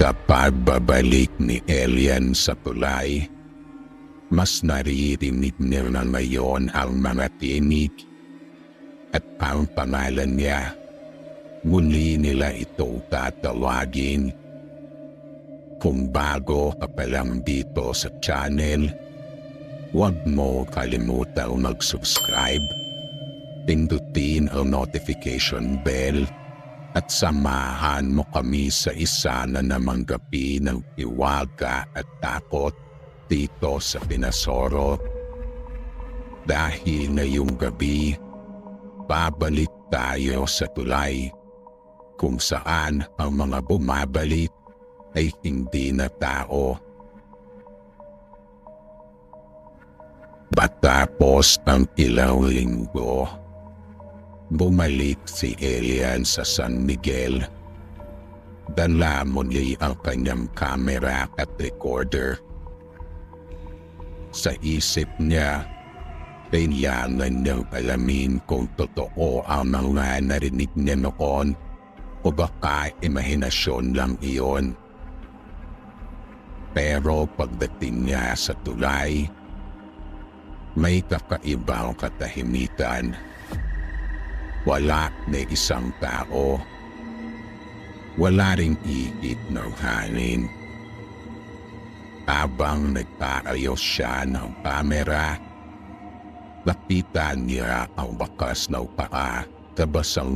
Sa pagbabalik ni Elian sa tulay, mas naririnig niya na ngayon ang mga tinig at ang pangalan niya. Muli nila ito tatawagin. Kung bago ka pa lang dito sa channel, huwag mo kalimutang mag-subscribe, pindutin ang notification bell at samahan mo kami sa isa na namang gabi ng hiwaga at takot dito sa Pinasoro. Dahil ngayong gabi, babalik tayo sa tulay kung saan ang mga bumabalik ay hindi na tao. Matapos ang ilang linggo, bumalik si Elian sa San Miguel. Dala muli ang kanyang camera at recorder. Sa isip niya, kailangan niyang alamin kung totoo ang mga narinig niya noon o baka imahinasyon lang iyon. Pero pagdating niya sa tulay, may kakaibang katahimikan. Wala na isang tao. Wala ring ihip ng hangin. Habang nagpaayos siya ng kamera, nakita niya ang bakas na paa sa basang